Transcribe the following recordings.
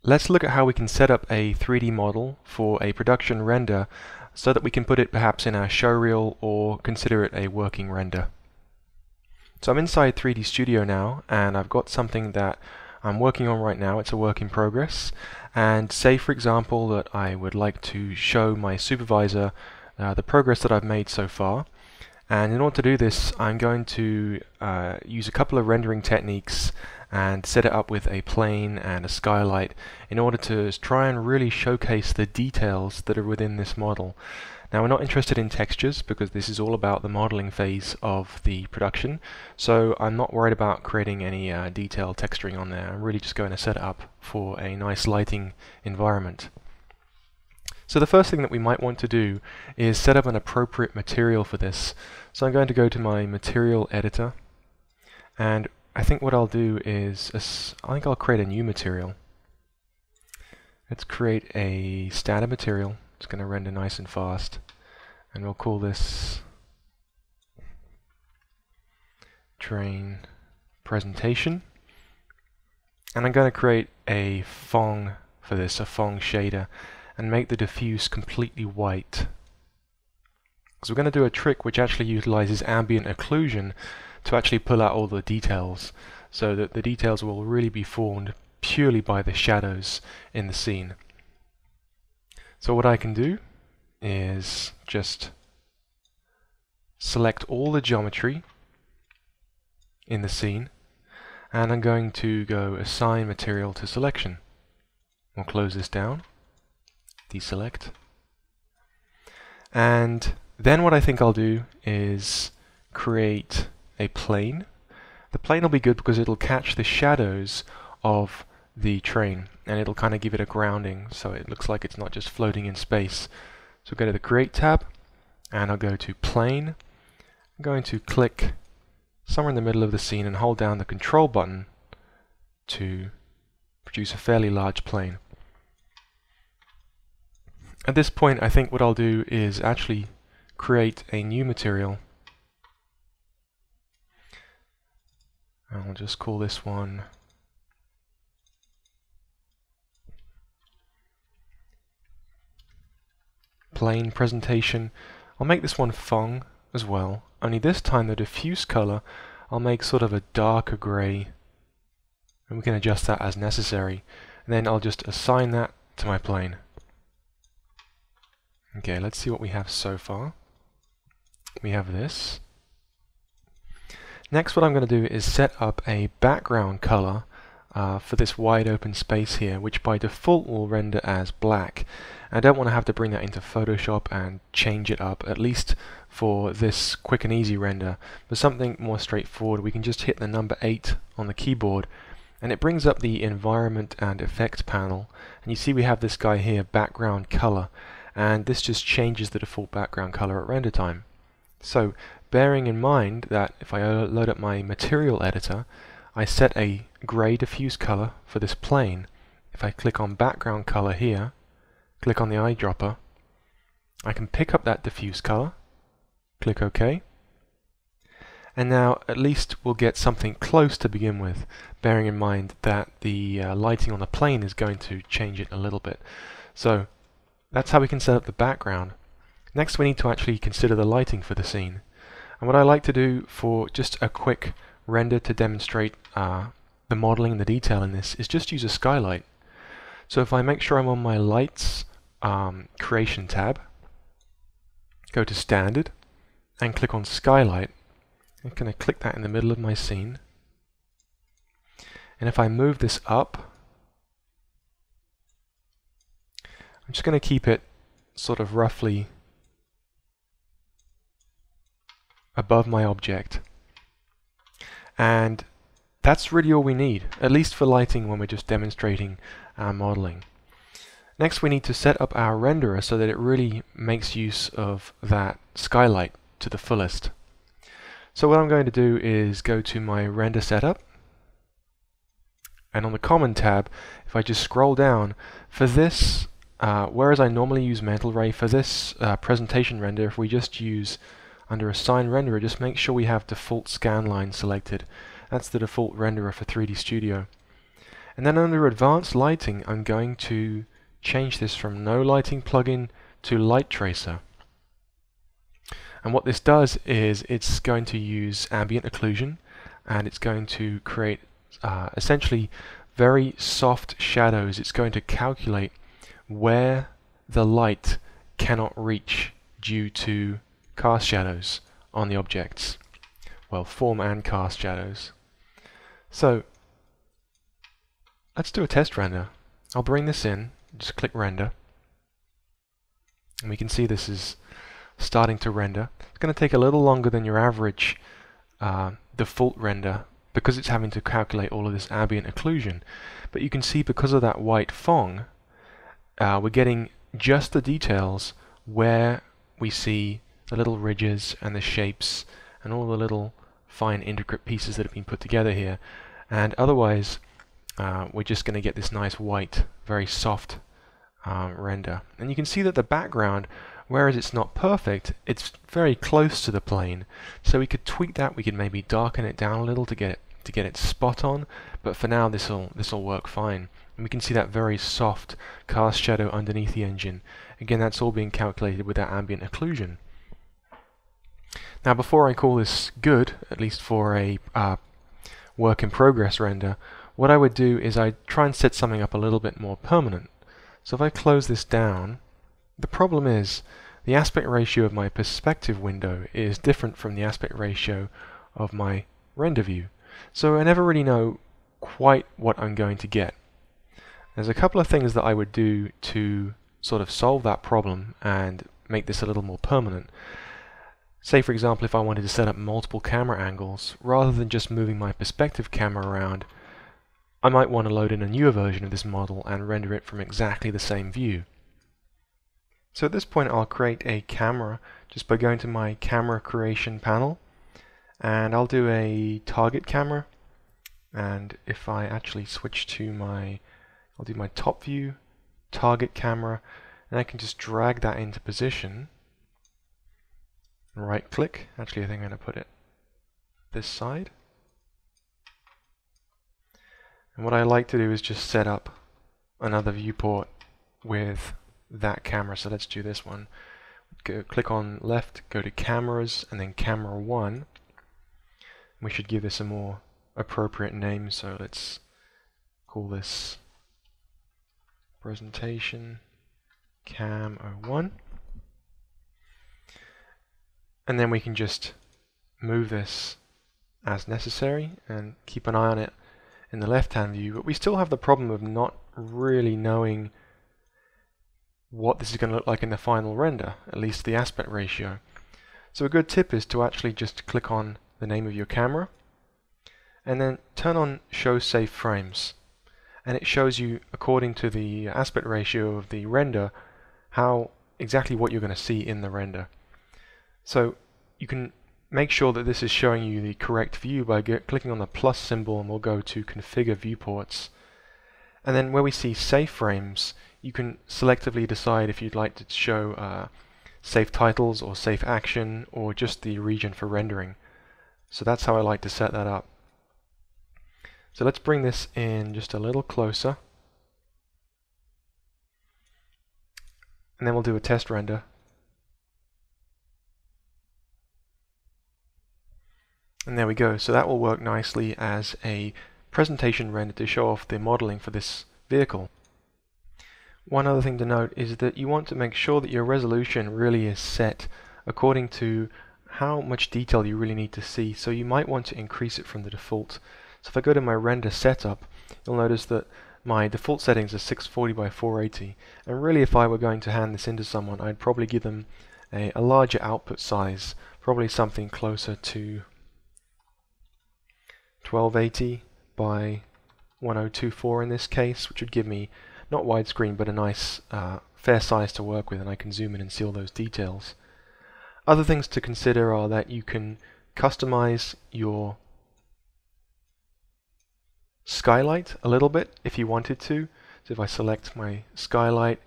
Let's look at how we can set up a 3D model for a production render so that we can put it perhaps in our showreel or consider it a working render. So I'm inside 3D Studio now, and I've got something that I'm working on right now. It's a work in progress, and say for example that I would like to show my supervisor the progress that I've made so far. And in order to do this, I'm going to use a couple of rendering techniques and set it up with a plane and a skylight in order to try and really showcase the details that are within this model. Now, we're not interested in textures because this is all about the modeling phase of the production, so I'm not worried about creating any detailed texturing on there. I'm really just going to set it up for a nice lighting environment. So the first thing that we might want to do is set up an appropriate material for this. So I'm going to go to my material editor, and I think what I'll do is, I think I'll create a new material. Let's create a standard material. It's going to render nice and fast, and we'll call this Train Presentation. And I'm going to create a Fong for this, a Fong shader, and make the diffuse completely white. So we're going to do a trick which actually utilizes ambient occlusion to actually pull out all the details, so that the details will really be formed purely by the shadows in the scene. So what I can do is just select all the geometry in the scene, and I'm going to go assign material to selection. We'll close this down, deselect, and then what I think I'll do is create a plane. The plane will be good because it'll catch the shadows of the train and it'll kind of give it a grounding so it looks like it's not just floating in space. So go to the Create tab and I'll go to Plane. I'm going to click somewhere in the middle of the scene and hold down the Control button to produce a fairly large plane. At this point, I think what I'll do is actually create a new material. I'll just call this one Plane Presentation. I'll make this one Fong as well, only this time the diffuse color I'll make sort of a darker gray, and we can adjust that as necessary. And then I'll just assign that to my plane. Okay, let's see what we have so far. We have this. Next, what I'm going to do is set up a background color for this wide open space here, which by default will render as black. I don't want to have to bring that into Photoshop and change it up, at least for this quick and easy render. For something more straightforward, we can just hit the number 8 on the keyboard, and it brings up the Environment and Effect panel. And you see we have this guy here, Background Color, and this just changes the default background color at render time. So, bearing in mind that if I load up my material editor, I set a gray diffuse color for this plane. If I click on background color here, click on the eyedropper, I can pick up that diffuse color, click OK, and now at least we'll get something close to begin with, bearing in mind that the lighting on the plane is going to change it a little bit. So that's how we can set up the background. Next, we need to actually consider the lighting for the scene. And what I like to do for just a quick render to demonstrate the modeling and the detail in this is just use a skylight. So if I make sure I'm on my Lights Creation tab, go to Standard, and click on Skylight, I'm going to click that in the middle of my scene. And if I move this up, I'm just going to keep it sort of roughly above my object, and that's really all we need, at least for lighting when we're just demonstrating our modeling. Next, we need to set up our renderer so that it really makes use of that skylight to the fullest. So what I'm going to do is go to my render setup, and on the Common tab, if I just scroll down, for this, whereas I normally use Mental Ray, for this presentation render, if we just use under Assign Renderer, just make sure we have default scan line selected. That's the default renderer for 3D Studio. And And then under advanced lighting, I'm going to change this from no lighting plugin to light tracer. And what this does is it's going to use ambient occlusion, and it's going to create essentially very soft shadows. It's going to calculate where the light cannot reach due to cast shadows on the objects. Well, form and cast shadows. So let's do a test render. I'll bring this in, just click render, and we can see this is starting to render. It's going to take a little longer than your average default render because it's having to calculate all of this ambient occlusion. But you can see because of that white Phong, we're getting just the details where we see the little ridges and the shapes and all the little fine intricate pieces that have been put together here. And otherwise, we're just going to get this nice white, very soft render. And you can see that the background, whereas it's not perfect, it's very close to the plane. So we could tweak that. We could maybe darken it down a little to get it spot on. But for now, this'll work fine. And we can see that very soft cast shadow underneath the engine. Again, that's all being calculated with that ambient occlusion. Now, before I call this good, at least for a work in progress render, what I would do is I'd try and set something up a little bit more permanent. So if I close this down, the problem is the aspect ratio of my perspective window is different from the aspect ratio of my render view. So I never really know quite what I'm going to get. There's a couple of things that I would do to sort of solve that problem and make this a little more permanent. Say, for example, if I wanted to set up multiple camera angles, rather than just moving my perspective camera around, I might want to load in a newer version of this model and render it from exactly the same view. So at this point, I'll create a camera just by going to my camera creation panel, and I'll do a target camera. And if I actually switch to I'll do my top view, target camera, and I can just drag that into position. Right click, actually I think I'm going to put it this side. And what I like to do is just set up another viewport with that camera. So let's do this one. Click on left, go to cameras, and then camera 1. We should give this a more appropriate name, so let's call this presentation cam 01. And then we can just move this as necessary and keep an eye on it in the left-hand view, but we still have the problem of not really knowing what this is going to look like in the final render, at least the aspect ratio. So a good tip is to actually just click on the name of your camera and then turn on Show Safe Frames, and it shows you, according to the aspect ratio of the render, exactly what you're going to see in the render. So you can make sure that this is showing you the correct view by clicking on the plus symbol, and we'll go to Configure Viewports. And then where we see Safe Frames, you can selectively decide if you'd like to show safe titles or safe action or just the region for rendering. So that's how I like to set that up. So let's bring this in just a little closer. And then we'll do a test render. And there we go. So that will work nicely as a presentation render to show off the modeling for this vehicle. One other thing to note is that you want to make sure that your resolution really is set according to how much detail you really need to see. So you might want to increase it from the default. So if I go to my render setup, you'll notice that my default settings are 640 by 480. And really, if I were going to hand this into someone, I'd probably give them a larger output size, probably something closer to 1280 by 1024 in this case, which would give me not widescreen but a nice fair size to work with, and I can zoom in and see all those details. Other things to consider are that you can customize your skylight a little bit if you wanted to. So if I select my skylight,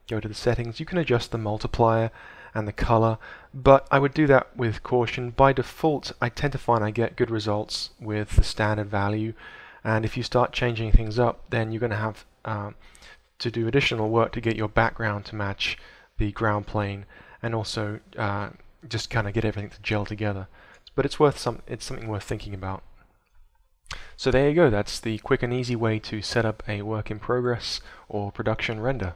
go to the settings, you can adjust the multiplier and the color, but I would do that with caution. By default, I tend to find I get good results with the standard value, And if you start changing things up, then you're going to have to do additional work to get your background to match the ground plane, and also just kind of get everything to gel together. But it's something worth thinking about. So there you go, that's the quick and easy way to set up a work in progress or production render.